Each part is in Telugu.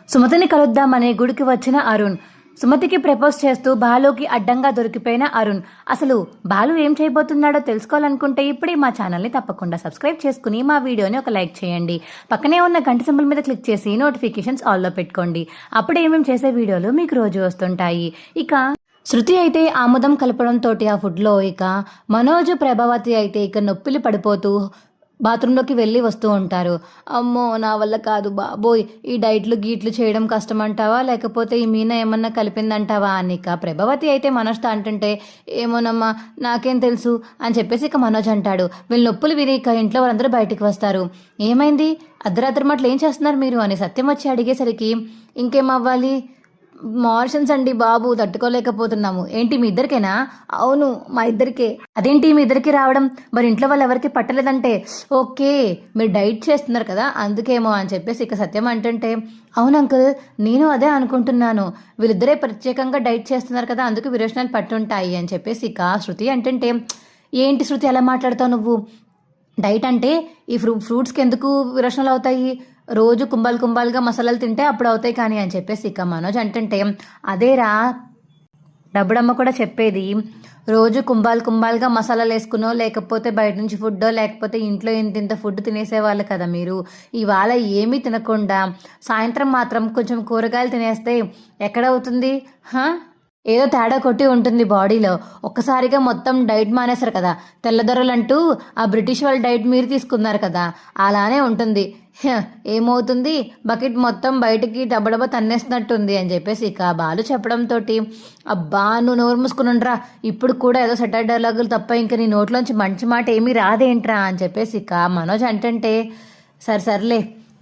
సుమతిని కలుద్దామని గుడికి వచ్చిన అరుణ్. సుమతికి ప్రపోజ్ చేస్తూ బాలుకి అడ్డంగా దొరికిపోయిన అరుణ్. అసలు బాలు ఏం చేయబోతున్నాడో తెలుసుకోవాలనుకుంటే ఇప్పుడే మా ఛానల్ని తప్పకుండా సబ్స్క్రైబ్ చేసుకుని మా వీడియోని ఒక లైక్ చేయండి. పక్కనే ఉన్న గంట సింబల్ మీద క్లిక్ చేసి నోటిఫికేషన్స్ ఆల్లో పెట్టుకోండి. అప్పుడు ఏమేమి చేసే వీడియోలు మీకు రోజు వస్తుంటాయి. ఇక శృతి అయితే ఆముదం కలపడంతో ఆ ఫుడ్లో ఇక మనోజ్ ప్రభావతి అయితే ఇక నొప్పిలు పడిపోతూ బాత్రూంలోకి వెళ్ళి వస్తూ ఉంటారు. అమ్మో నా వల్ల కాదు బాబోయ్, ఈ డైట్లు గీట్లు చేయడం కష్టం అంటావా, లేకపోతే ఈ మీనా ఏమన్నా కలిపిందంటావా అని ఇక ప్రభావతి అయితే మనోజ్తో అంటుంటే, ఏమోనమ్మా నాకేం తెలుసు అని చెప్పేసి ఇక మనోజ్ అంటాడు. వీళ్ళు నొప్పులు విని ఇక ఇంట్లో వాళ్ళందరూ బయటికి వస్తారు. ఏమైంది అర్ధరాత్రి మాటలు ఏం చేస్తున్నారు మీరు అని సత్యం వచ్చి అడిగేసరికి, ఇంకేం అవ్వాలి, మోషన్స్ అండి బాబు, తట్టుకోలేకపోతున్నాము. ఏంటి మీ ఇద్దరికేనా? అవును మా ఇద్దరికే. అదేంటి మీ ఇద్దరికి రావడం, మరి ఇంట్లో వాళ్ళు ఎవరికి పట్టలేదంటే, ఓకే మీరు డైట్ చేస్తున్నారు కదా అందుకేమో అని చెప్పేసి ఇక సత్యం అంటుంటే, అవును అంకుల్ నేను అదే అనుకుంటున్నాను, వీళ్ళిద్దరే ప్రత్యేకంగా డైట్ చేస్తున్నారు కదా అందుకు విరోచనాలు పట్టుంటాయి అని చెప్పేసి ఇక శృతి అంటుంటే, ఏంటి శృతి అలా మాట్లాడతావు నువ్వు, డైట్ అంటే ఈ ఫ్రూట్స్కి ఎందుకు విరోచనాలు అవుతాయి, రోజు కుంభాలుగా మసాలాలు తింటే అప్పుడు అవుతాయి కానీ అని చెప్పేసి ఇక మనోజ్ అంటుంటే, అదేరా డబ్బుడమ్మ కూడా చెప్పేది, రోజు కుంభాలుగా మసాలాలు వేసుకునో లేకపోతే బయట నుంచి ఫుడ్డో లేకపోతే ఇంట్లో ఇంత ఫుడ్ తినేసేవాళ్ళు కదా మీరు, ఇవాళ ఏమీ తినకుండా సాయంత్రం మాత్రం కొంచెం కూరగాయలు తినేస్తే ఎక్కడవుతుంది, ఏదో తేడా కొట్టి ఉంటుంది బాడీలో. ఒక్కసారిగా మొత్తం డైట్ మానేశారు కదా, తెల్లదొరలంటూ ఆ బ్రిటిష్ వాళ్ళ డైట్ మీరు తీసుకున్నారు కదా, అలానే ఉంటుంది. ఏమవుతుంది, బకెట్ మొత్తం బయటికి డబ్బడబ్బ తన్నేస్తున్నట్టుంది అని చెప్పేసి ఇక బాలు చెప్పడంతో, అబ్బా నువ్వు నోరు మూసుకునుండ్రా, ఇప్పుడు కూడా ఏదో సెటర్ డైలాగులు తప్ప ఇంకా నీ నోట్లోంచి మంచి మాట ఏమీ రాదేంట్రా అని చెప్పేసి ఇక మనోజ్ అంటుంటే, సర్లే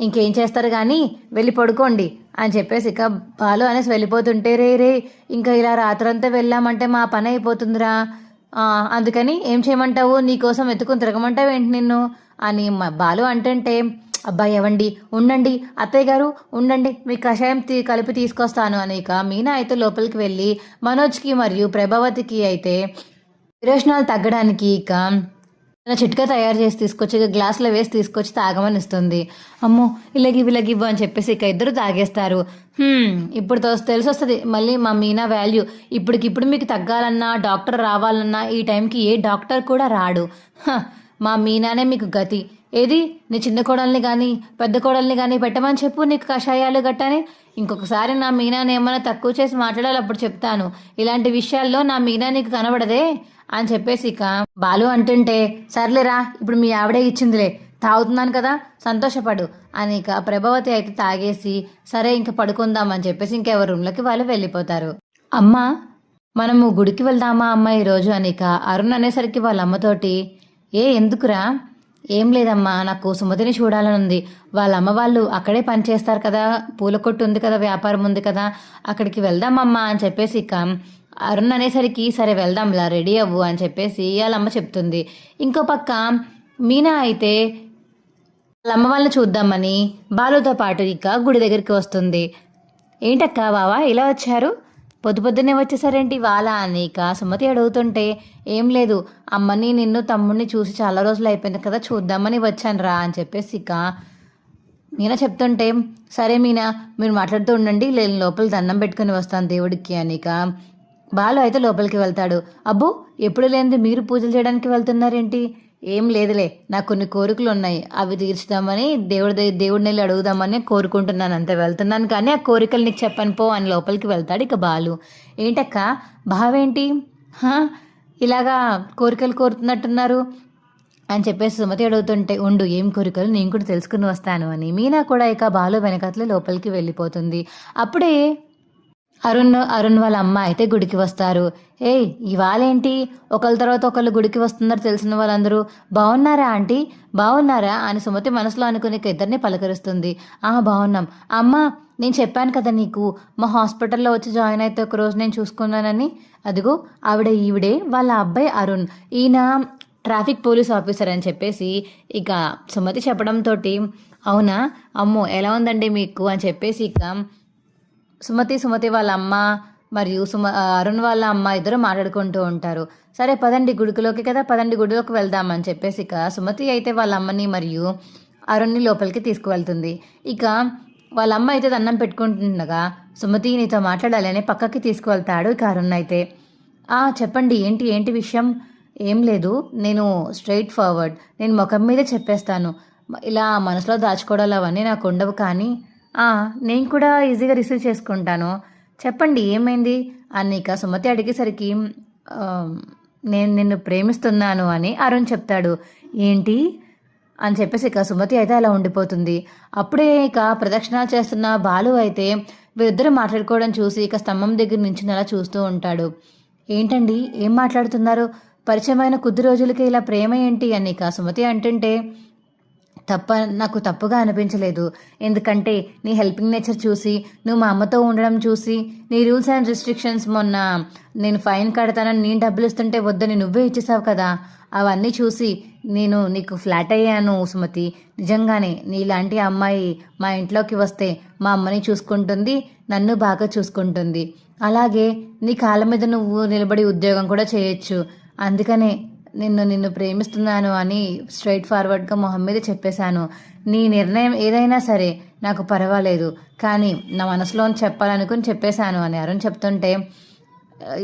ఇంకేం చేస్తారు కానీ వెళ్ళి పడుకోండి అని చెప్పేసి ఇక బాలు అనేసి వెళ్ళిపోతుంటే, రే ఇంకా ఇలా రాత్రంతా వెళ్ళామంటే మా పని అయిపోతుందిరా, అందుకని ఏం చేయమంటావు, నీకోసం ఎత్తుకుని తిరగమంటావు ఏంటి నిన్ను అని బాలు అంటుంటే, అబ్బాయి ఎవండి ఉండండి అత్తయ్య గారు ఉండండి, మీ కషాయం కలిపి తీసుకొస్తాను అని ఇక మీనా అయితే లోపలికి వెళ్ళి మనోజ్కి మరియు ప్రభావతికి అయితే విరోచనాలు తగ్గడానికి ఇక చిట్కా తయారు చేసి తీసుకొచ్చి గ్లాసులో వేసి తీసుకొచ్చి తాగమని ఇస్తుంది. అమ్మో ఇలాగివ్వు అని చెప్పేసి ఇక ఇద్దరు తాగేస్తారు. ఇప్పుడు తెలిసి వస్తుంది మళ్ళీ మా మీనా వాల్యూ, ఇప్పటికిప్పుడు మీకు తగ్గాలన్నా డాక్టర్ రావాలన్నా ఈ టైంకి ఏ డాక్టర్ కూడా రాడు, మా మీనానే మీకు గతి. ఏది నీ చిన్న కోడల్ని కానీ పెద్ద కోడల్ని కానీ పెట్టమని చెప్పు నీకు కషాయాలు గట్టని, ఇంకొకసారి నా మీనాని ఏమైనా తక్కువ చేసి మాట్లాడాలి అప్పుడు చెప్తాను, ఇలాంటి విషయాల్లో నా మీనా నీకు కనబడదే అని చెప్పేసి ఇక బాలు అంటుంటే, సర్లేరా ఇప్పుడు మీ ఆవిడే ఇచ్చిందిలే తాగుతున్నాను కదా సంతోషపడు అని ఇక ప్రభావతి అయితే తాగేసి, సరే ఇంక పడుకుందామని చెప్పేసి ఇంకెవరి రూమ్లోకి వాళ్ళు వెళ్ళిపోతారు. అమ్మ మనము గుడికి వెళ్దామా అమ్మ ఈరోజు అని ఇక అరుణ్ అనేసరికి వాళ్ళ అమ్మతోటి, ఎందుకురా, ఏం లేదమ్మా నాకు సుమతిని చూడాలని ఉంది, వాళ్ళ అమ్మ వాళ్ళు అక్కడే పని చేస్తారు కదా, పూల కొట్టు ఉంది కదా, వ్యాపారం ఉంది కదా, అక్కడికి వెళ్దామమ్మా అని చెప్పేసి ఇక అరుణ్ అనేసరికి, సరే వెళ్దాంలా రెడీ అవ్వు అని చెప్పేసి వాళ్ళ అమ్మ చెప్తుంది. ఇంకో పక్క మీనా అయితే వాళ్ళ అమ్మ వాళ్ళని చూద్దామని బాలుతో పాటు ఇక గుడి దగ్గరికి వస్తుంది. ఏంటక్క బావా ఇలా వచ్చారు, పొద్దున్నే వచ్చేసారేంటి వాళ్ళ అని ఇక సుమతి అడుగుతుంటే, ఏం లేదు అమ్మని నిన్ను తమ్ముడిని చూసి చాలా రోజులు అయిపోయింది కదా చూద్దామని వచ్చాను రా అని చెప్పేసి ఇక మీనా చెప్తుంటే, సరే మీనా మీరు మాట్లాడుతూ ఉండండి నేను లోపల దండం పెట్టుకుని వస్తాను దేవుడికి అని ఇక బాలు అయితే లోపలికి వెళ్తాడు. అబ్బో ఎప్పుడు లేనిది మీరు పూజలు చేయడానికి వెళ్తున్నారేంటి, ఏం లేదులే నాకు కొన్ని కోరికలు ఉన్నాయి అవి తీర్చుదామని దేవుడిని వెళ్ళి అడుగుదామని కోరుకుంటున్నాను అంతే, వెళ్తున్నాను కానీ ఆ కోరికలు నీకు చెప్పను పో అని లోపలికి వెళ్తాడు. ఇక బాలు, ఏంటక్క బావేంటి ఇలాగా కోరికలు కోరుతున్నట్టున్నారు అని చెప్పేసి సుమతి అడుగుతుంటే, ఉండు ఏం కోరికలు నేను కూడా తెలుసుకుని వస్తాను అని మీనా కూడా ఇక బాలు వెనకట్లే లోపలికి వెళ్ళిపోతుంది. అప్పుడే అరుణ్ వాళ్ళ అమ్మ అయితే గుడికి వస్తారు. ఇవాళేంటి ఒకళ్ళ తర్వాత ఒకళ్ళు గుడికి వస్తున్నారు తెలిసిన వాళ్ళందరూ, బాగున్నారా ఆంటీ బాగున్నారా అని సుమతి మనసులో అనుకుని ఇద్దరిని పలకరిస్తుంది. బాగున్నాం అమ్మ, నేను చెప్పాను కదా నీకు మా హాస్పిటల్లో వచ్చి జాయిన్ అయితే ఒకరోజు నేను చూసుకున్నానని, అదిగో ఈవిడే వాళ్ళ అబ్బాయి అరుణ్, ఈయన ట్రాఫిక్ పోలీస్ ఆఫీసర్ అని చెప్పేసి ఇక సుమతి చెప్పడంతో, అవునా అమ్మో ఎలా ఉందండి మీకు అని చెప్పేసి ఇక సుమతి వాళ్ళ అమ్మ మరియు అరుణ్ వాళ్ళ అమ్మ ఇద్దరు మాట్లాడుకుంటూ ఉంటారు. సరే పదండి గుడిలోకి కదా, పదండి గుడిలోకి వెళ్దామని చెప్పేసి ఇక సుమతి అయితే వాళ్ళ అమ్మని మరియు అరుణ్ని లోపలికి తీసుకువెళ్తుంది. ఇక వాళ్ళ అమ్మ అయితే దండం పెట్టుకుంటుండగా సుమతి నీతో మాట్లాడాలి అని పక్కకి తీసుకువెళ్తాడు ఇక అరుణ్ అయితే. చెప్పండి, ఏంటి ఏంటి విషయం? ఏం లేదు, నేను స్ట్రైట్ ఫార్వర్డ్, నేను ముఖం మీదే చెప్పేస్తాను. ఇలా మనసులో దాచుకోవడాలు అవన్నీ నాకు ఉండవు. కానీ నేను కూడా ఈజీగా రిసీవ్ చేసుకుంటాను. చెప్పండి ఏమైంది అని ఇక సుమతి అడిగేసరికి నేను నిన్ను ప్రేమిస్తున్నాను అని అరుణ్ చెప్తాడు. ఏంటి అని చెప్పేసి ఇక సుమతి అయితే అలా ఉండిపోతుంది. అప్పుడే ఇక ప్రదక్షిణాలు చేస్తున్న బాలు అయితే వీరిద్దరు మాట్లాడుకోవడం చూసి ఇక స్తంభం దగ్గర నుంచి అలా చూస్తూ ఉంటాడు. ఏంటండి ఏం మాట్లాడుతున్నారు? పరిచయమైన కొద్ది రోజులకే ఇలా ప్రేమ ఏంటి అని ఇక సుమతి అంటుంటే నాకు తప్పుగా అనిపించలేదు. ఎందుకంటే నీ హెల్పింగ్ నేచర్ చూసి, నువ్వు మా అమ్మతో ఉండడం చూసి, నీ రూల్స్ అండ్ రిస్ట్రిక్షన్స్, మొన్న నేను ఫైన్ కడతానని నేను డబ్బులు ఇస్తుంటే వద్దని నువ్వే ఇచ్చేసావు కదా, అవన్నీ చూసి నేను నీకు ఫ్లాట్ అయ్యాను సుమతి. నిజంగానే నీలాంటి అమ్మాయి మా ఇంట్లోకి వస్తే మా అమ్మని చూసుకుంటుంది, నన్ను బాగా చూసుకుంటుంది. అలాగే నీ కాళ్ళ మీద నువ్వు నిలబడి ఉద్యోగం కూడా చేయొచ్చు. అందుకనే నిన్ను ప్రేమిస్తున్నాను అని స్ట్రైట్ ఫార్వర్డ్గా మొహం మీద చెప్పేశాను. నీ నిర్ణయం ఏదైనా సరే నాకు పర్వాలేదు, కానీ నా మనసులోని చెప్పాలనుకుని చెప్పేశాను అని అరుణ్ చెప్తుంటే,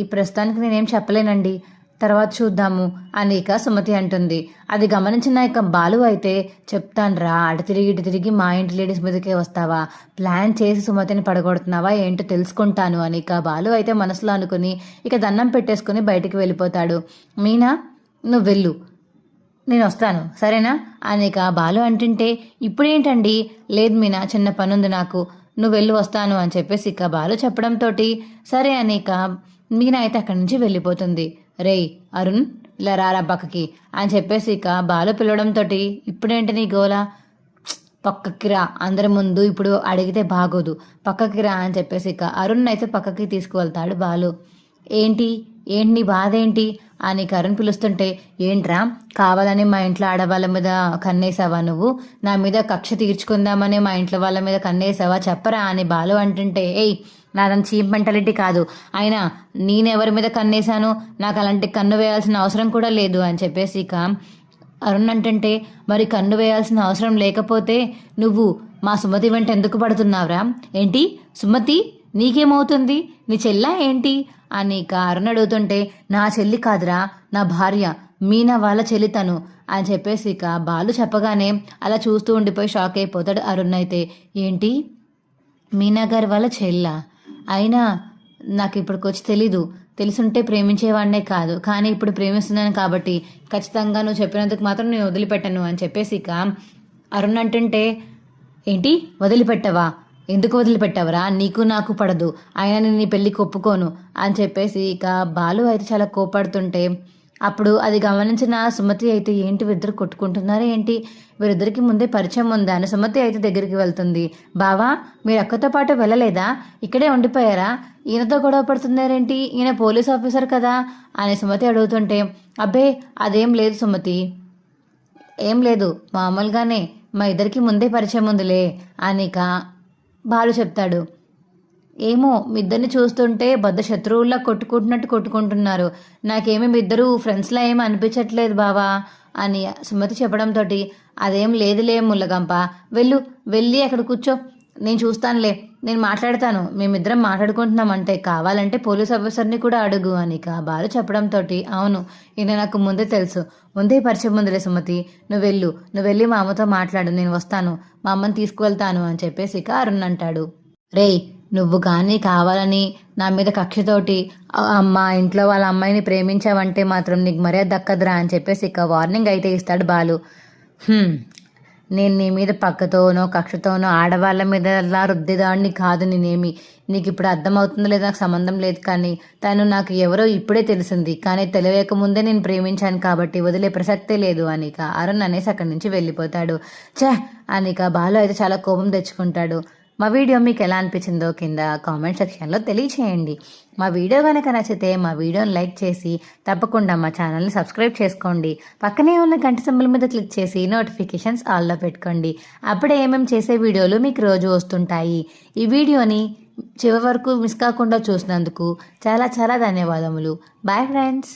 ఈ ప్రస్తుతానికి నేనేం చెప్పలేనండి, తర్వాత చూద్దాము అని ఇక సుమతి అంటుంది. అది గమనించిన ఇక బాలు అయితే, చెప్తాను రా, అటు తిరిగి మా ఇంటి లేడీస్ మీదకే వస్తావా, ప్లాన్ చేసి సుమతిని పడగొడుతున్నావా ఏంటో తెలుసుకుంటాను అని ఇక బాలు అయితే మనసులో అనుకుని ఇక దండం పెట్టేసుకుని బయటికి వెళ్ళిపోతాడు. మీనా నువ్వు వెళ్ళు, నేను వస్తాను సరేనా అని ఇక బాలు అంటుంటే, ఇప్పుడేంటండి? లేదు మీనా, చిన్న పనుంది నాకు, నువ్వు వెళ్ళు వస్తాను అని చెప్పేసి ఇక బాలు చెప్పడంతో సరే అని ఇక మీనా అయితే అక్కడి నుంచి వెళ్ళిపోతుంది. రేయ్ అరుణ్, ఇలా రారా పక్కకి అని చెప్పేసి ఇక బాలు పిలవడంతో, ఇప్పుడేంటి నీ గోలా, పక్కకి రా, అందరి ముందు ఇప్పుడు అడిగితే బాగోదు, పక్కకి రా అని చెప్పేసి ఇక అరుణ్ అయితే పక్కకి తీసుకువెళ్తాడు బాలు. ఏంటి నీ బాధ ఏంటి అని అరుణ్ పిలుస్తుంటే, ఏంట్రా కావాలని మా ఇంట్లో ఆడవాళ్ళ మీద కన్నేసావా నువ్వు, నా మీద కక్ష తీర్చుకుందామని మా ఇంట్లో వాళ్ళ మీద కన్నేసావా, చెప్పరా అని బాలు అంటుంటే, నాదంత చీప్ మెంటాలిటీ కాదు, అయినా నేనెవరి మీద కన్నేశాను, నాకు అలాంటి కన్ను వేయాల్సిన అవసరం కూడా లేదు అని చెప్పేసి ఇక అరుణ్ అంటుంటే, మరి కన్ను వేయాల్సిన అవసరం లేకపోతే నువ్వు మా సుమతి వెంట ఎందుకు పడుతున్నావురా? ఏంటి సుమతి నీకేమవుతుంది, నీ చెల్లా ఏంటి అని ఇక అరుణ్ అడుగుతుంటే, నా చెల్లి కాదురా, నా భార్య, మీనా వాళ్ళ చెల్లి తను అని చెప్పేసి ఇక బాలు చెప్పగానే అలా చూస్తూ ఉండిపోయి షాక్ అయిపోతాడు అరుణ్ అయితే. ఏంటి మీనా గారి వాళ్ళ చెల్లా? అయినా నాకు ఇప్పటికొచ్చి తెలీదు, తెలుసుంటే ప్రేమించేవాడినే కాదు, కానీ ఇప్పుడు ప్రేమిస్తున్నాను కాబట్టి ఖచ్చితంగా నువ్వు చెప్పినందుకు మాత్రం నేను వదిలిపెట్టను అని చెప్పేసి ఇక అరుణ్ అంటుంటే, ఏంటి వదిలిపెట్టవా, ఎందుకు వదిలిపెట్టవరా, నీకు నాకు పడదు, అయినా నేను నీ పెళ్ళికి ఒప్పుకోను అని చెప్పేసి ఇక బాలు అయితే చాలా కోపడుతుంటే, అప్పుడు అది గమనించిన సుమతి అయితే, ఏంటి వీరిద్దరు కొట్టుకుంటున్నారా ఏంటి, వీరిద్దరికి ముందే పరిచయం ఉందా అని సుమతి అయితే దగ్గరికి వెళ్తుంది. బావా మీరు అక్కతో పాటు వెళ్ళలేదా, ఇక్కడే ఉండిపోయారా, ఈయనతో గొడవ పడుతున్నారేంటి, ఈయన పోలీస్ ఆఫీసర్ కదా అని సుమతి అడుగుతుంటే, అబ్బే అదేం లేదు సుమతి, ఏం లేదు, మామూలుగానే మా ఇద్దరికి ముందే పరిచయం ఉందిలే అనిక బాలు చెప్తాడు. ఏమో మీ ఇద్దరిని చూస్తుంటే బద్ద శత్రువుల్లా కొట్టుకుంటున్నట్టు కొట్టుకుంటున్నారు, నాకేమీ మీ ఇద్దరు ఫ్రెండ్స్లా ఏమీ అనిపించట్లేదు బావా అని సుమతి చెప్పడంతో, అదేం లేదులే ముల్లగంప, వెళ్ళి అక్కడ కూర్చో, నేను చూస్తానులే, నేను మాట్లాడతాను, మేమిద్దరం మాట్లాడుకుంటున్నామంటే కావాలంటే పోలీస్ ఆఫీసర్ని కూడా అడుగు అని బాలు చెప్పడంతో, అవును ఈయన నాకు ముందే తెలుసు, ముందే పరిచయం ఉందిలే సుమతి, నువ్వు వెళ్ళి మా అమ్మతో మాట్లాడు, నేను వస్తాను, మా అమ్మని తీసుకువెళ్తాను అని చెప్పేసి ఇక అరుణ్ అంటాడు. రేయ్ నువ్వు కానీ కావాలని నా మీద కక్షతోటి మా ఇంట్లో వాళ్ళ అమ్మాయిని ప్రేమించావంటే మాత్రం నీకు మర్యాద దక్కదురా అని చెప్పేసి ఇక వార్నింగ్ అయితే ఇస్తాడు బాలు. నేను నీ మీద పక్కతోనో కక్షతోనో ఆడవాళ్ళ మీద అలా రుద్దేదాన్ని కాదు, నీకు ఇప్పుడు అర్థమవుతుందో లేదో నాకు సంబంధం లేదు, కానీ తను నాకు ఎవరో ఇప్పుడే తెలిసింది, కానీ తెలియక ముందే నేను ప్రేమించాను కాబట్టి వదిలే ప్రసక్తే లేదు అనిక అరుణ్ అనేసి అక్కడి నుంచి వెళ్ళిపోతాడు. అనిక బాలు అయితే చాలా కోపం తెచ్చుకుంటాడు. మా వీడియో మీకు ఎలా అనిపించిందో కింద కామెంట్ సెక్షన్లో తెలియచేయండి. మా వీడియో కనుక నచ్చితే మా వీడియోని లైక్ చేసి తప్పకుండా మా ఛానల్ని సబ్స్క్రైబ్ చేసుకోండి. పక్కనే ఉన్న గంట సింబల్ మీద క్లిక్ చేసి నోటిఫికేషన్స్ ఆల్లో పెట్టుకోండి. అప్పుడే ఏమేమి చేసే వీడియోలు మీకు రోజు వస్తుంటాయి. ఈ వీడియోని చివరి వరకు మిస్ కాకుండా చూసినందుకు చాలా చాలా ధన్యవాదములు. Bye friends.